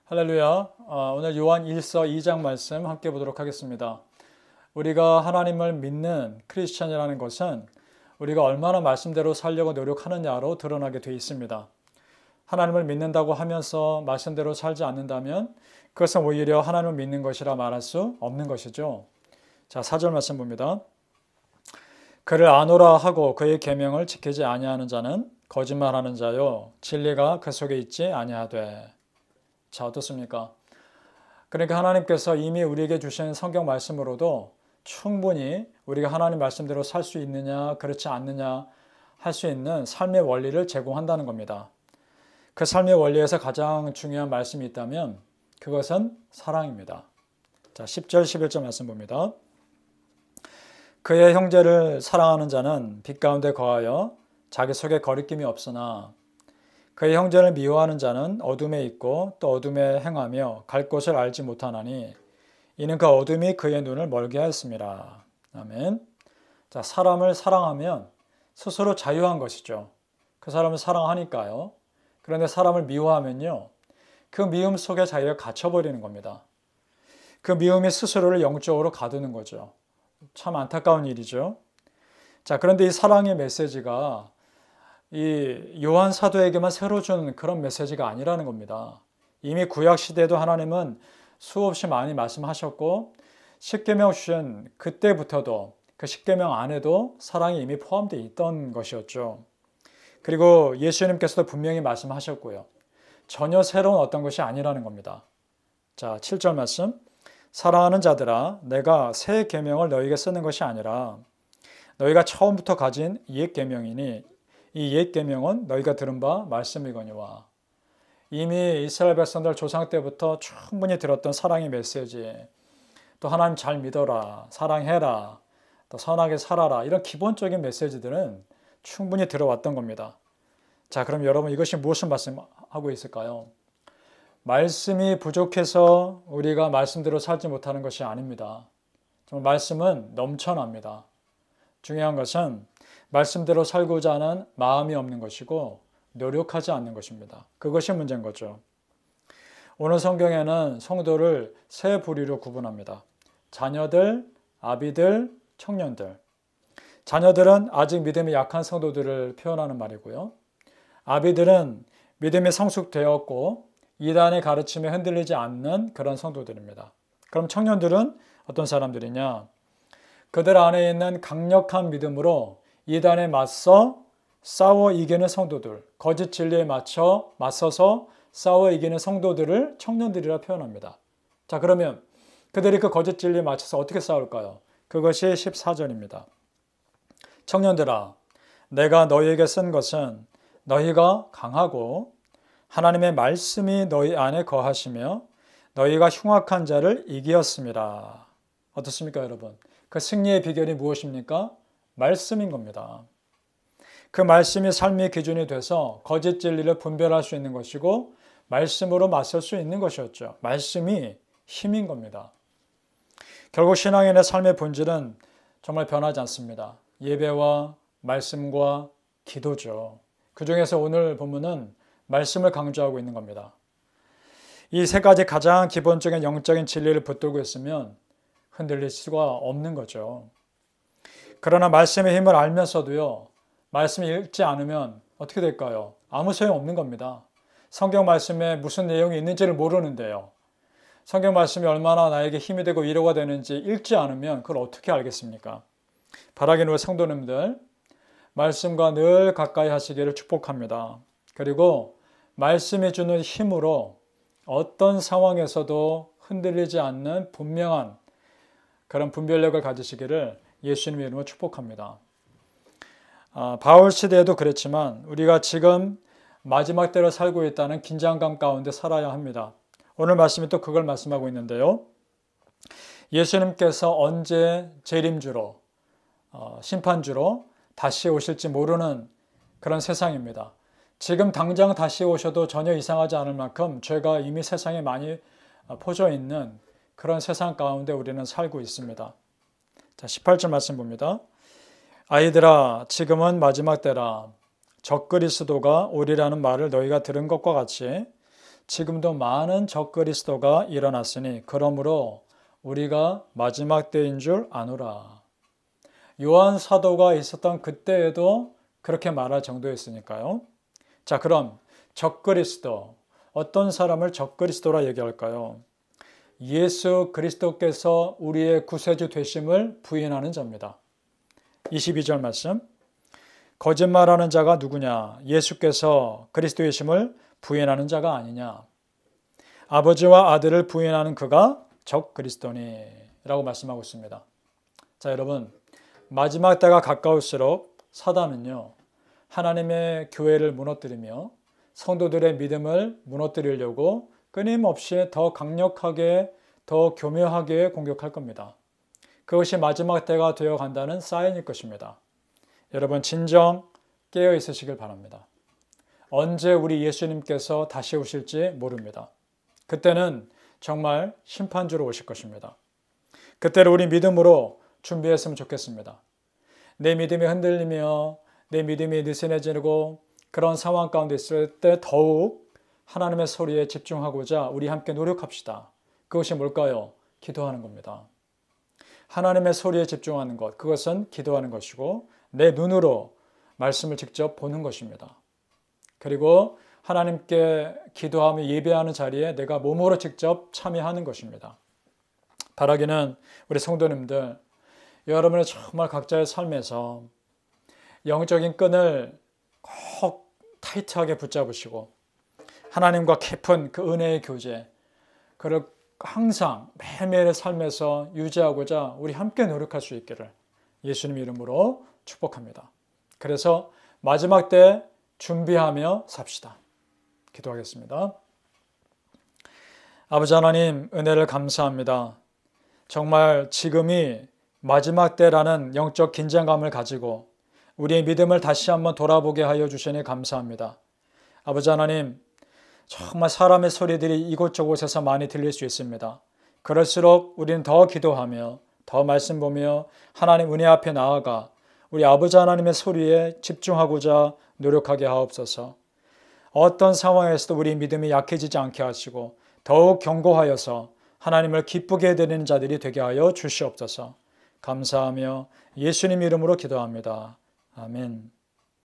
할렐루야. 오늘 요한 1서 2장 말씀 함께 보도록 하겠습니다. 우리가 하나님을 믿는 크리스찬이라는 것은 우리가 얼마나 말씀대로 살려고 노력하느냐로 드러나게 되어 있습니다. 하나님을 믿는다고 하면서 말씀대로 살지 않는다면 그것은 오히려 하나님을 믿는 것이라 말할 수 없는 것이죠. 자, 4절 말씀 봅니다. 그를 아노라 하고 그의 계명을 지키지 아니하는 자는 거짓말하는 자요 진리가 그 속에 있지 아니하되. 자, 어떻습니까? 그러니까 하나님께서 이미 우리에게 주신 성경 말씀으로도 충분히 우리가 하나님 말씀대로 살 수 있느냐 그렇지 않느냐 할 수 있는 삶의 원리를 제공한다는 겁니다. 그 삶의 원리에서 가장 중요한 말씀이 있다면 그것은 사랑입니다. 자, 10절 11절 말씀 봅니다. 그의 형제를 사랑하는 자는 빛 가운데 거하여 자기 속에 거리낌이 없으나 그의 형제를 미워하는 자는 어둠에 있고 또 어둠에 행하며 갈 곳을 알지 못하나니 이는 그 어둠이 그의 눈을 멀게 하였습니다. 아멘. 자, 사람을 사랑하면 스스로 자유한 것이죠. 그 사람을 사랑하니까요. 그런데 사람을 미워하면요, 그 미움 속에 자기가 갇혀버리는 겁니다. 그 미움이 스스로를 영적으로 가두는 거죠. 참 안타까운 일이죠. 자, 그런데 이 사랑의 메시지가 이 요한 사도에게만 새로 준 그런 메시지가 아니라는 겁니다. 이미 구약 시대에도 하나님은 수없이 많이 말씀하셨고 십계명 주신 그때부터도 그 십계명 안에도 사랑이 이미 포함되어 있던 것이었죠. 그리고 예수님께서도 분명히 말씀하셨고요. 전혀 새로운 어떤 것이 아니라는 겁니다. 자, 7절 말씀. 사랑하는 자들아, 내가 새 계명을 너희에게 쓰는 것이 아니라 너희가 처음부터 가진 옛 계명이니 이 옛 계명은 너희가 들은 바 말씀이거니와. 이미 이스라엘 백성들 조상 때부터 충분히 들었던 사랑의 메시지, 또 하나님 잘 믿어라, 사랑해라, 또 선하게 살아라, 이런 기본적인 메시지들은 충분히 들어왔던 겁니다. 자, 그럼 여러분 이것이 무엇을 말씀하고 있을까요? 말씀이 부족해서 우리가 말씀대로 살지 못하는 것이 아닙니다. 정말 말씀은 넘쳐납니다. 중요한 것은 말씀대로 살고자 하는 마음이 없는 것이고 노력하지 않는 것입니다. 그것이 문제인 거죠. 오늘 성경에는 성도를 세 부류로 구분합니다. 자녀들, 아비들, 청년들. 자녀들은 아직 믿음이 약한 성도들을 표현하는 말이고요. 아비들은 믿음이 성숙되었고 이단의 가르침에 흔들리지 않는 그런 성도들입니다. 그럼 청년들은 어떤 사람들이냐? 그들 안에 있는 강력한 믿음으로 이단에 맞서 싸워 이기는 성도들, 거짓 진리에 맞서서 싸워 이기는 성도들을 청년들이라 표현합니다. 자, 그러면 그들이 그 거짓 진리에 맞춰서 어떻게 싸울까요? 그것이 14절입니다. 청년들아, 내가 너희에게 쓴 것은 너희가 강하고 하나님의 말씀이 너희 안에 거하시며 너희가 흉악한 자를 이기었습니다. 어떻습니까, 여러분? 그 승리의 비결이 무엇입니까? 말씀인 겁니다. 그 말씀이 삶의 기준이 돼서 거짓 진리를 분별할 수 있는 것이고 말씀으로 맞설 수 있는 것이었죠. 말씀이 힘인 겁니다. 결국 신앙인의 삶의 본질은 정말 변하지 않습니다. 예배와 말씀과 기도죠. 그 중에서 오늘 본문은 말씀을 강조하고 있는 겁니다. 이 세 가지 가장 기본적인 영적인 진리를 붙들고 있으면 흔들릴 수가 없는 거죠. 그러나 말씀의 힘을 알면서도요, 말씀을 읽지 않으면 어떻게 될까요? 아무 소용없는 겁니다. 성경 말씀에 무슨 내용이 있는지를 모르는데요. 성경 말씀이 얼마나 나에게 힘이 되고 위로가 되는지 읽지 않으면 그걸 어떻게 알겠습니까? 바라기는 우리 성도님들, 말씀과 늘 가까이 하시기를 축복합니다. 그리고 말씀이 주는 힘으로 어떤 상황에서도 흔들리지 않는 분명한 그런 분별력을 가지시기를 예수님의 이름으로 축복합니다. 바울 시대에도 그랬지만 우리가 지금 마지막 때를 살고 있다는 긴장감 가운데 살아야 합니다. 오늘 말씀이 또 그걸 말씀하고 있는데요. 예수님께서 언제 재림주로 심판주로 다시 오실지 모르는 그런 세상입니다. 지금 당장 다시 오셔도 전혀 이상하지 않을 만큼 죄가 이미 세상에 많이 퍼져 있는 그런 세상 가운데 우리는 살고 있습니다. 자, 18절 말씀 봅니다. 아이들아, 지금은 마지막 때라. 적그리스도가 오리라는 말을 너희가 들은 것과 같이 지금도 많은 적그리스도가 일어났으니 그러므로 우리가 마지막 때인 줄 아노라. 요한 사도가 있었던 그때에도 그렇게 말할 정도였으니까요. 자, 그럼 적그리스도, 어떤 사람을 적그리스도라 얘기할까요? 예수 그리스도께서 우리의 구세주 되심을 부인하는 자입니다. 22절 말씀. 거짓말하는 자가 누구냐? 예수께서 그리스도이심을 부인하는 자가 아니냐? 아버지와 아들을 부인하는 그가 적그리스도니 라고 말씀하고 있습니다. 자, 여러분, 마지막 때가 가까울수록 사단은요, 하나님의 교회를 무너뜨리며 성도들의 믿음을 무너뜨리려고 끊임없이 더 강력하게, 더 교묘하게 공격할 겁니다. 그것이 마지막 때가 되어 간다는 사인일 것입니다. 여러분, 진정 깨어 있으시길 바랍니다. 언제 우리 예수님께서 다시 오실지 모릅니다. 그때는 정말 심판주로 오실 것입니다. 그때를 우리 믿음으로 준비했으면 좋겠습니다. 내 믿음이 흔들리며 내 믿음이 느슨해지고 그런 상황 가운데 있을 때 더욱 하나님의 소리에 집중하고자 우리 함께 노력합시다. 그것이 뭘까요? 기도하는 겁니다. 하나님의 소리에 집중하는 것, 그것은 기도하는 것이고 내 눈으로 말씀을 직접 보는 것입니다. 그리고 하나님께 기도하며 예배하는 자리에 내가 몸으로 직접 참여하는 것입니다. 바라기는 우리 성도님들, 여러분의 정말 각자의 삶에서 영적인 끈을 꼭 타이트하게 붙잡으시고 하나님과 깊은 그 은혜의 교제, 그를 항상 매일매일의 삶에서 유지하고자 우리 함께 노력할 수 있기를 예수님 이름으로 축복합니다. 그래서 마지막 때 준비하며 삽시다. 기도하겠습니다. 아버지 하나님, 은혜를 감사합니다. 정말 지금이 마지막 때라는 영적 긴장감을 가지고 우리의 믿음을 다시 한번 돌아보게 하여 주시니 감사합니다. 아버지 하나님, 정말 사람의 소리들이 이곳저곳에서 많이 들릴 수 있습니다. 그럴수록 우리는 더 기도하며 더 말씀 보며 하나님 은혜 앞에 나아가 우리 아버지 하나님의 소리에 집중하고자 노력하게 하옵소서. 어떤 상황에서도 우리 믿음이 약해지지 않게 하시고 더욱 견고하여서 하나님을 기쁘게 해드리는 자들이 되게 하여 주시옵소서. 감사하며 예수님 이름으로 기도합니다. 아멘.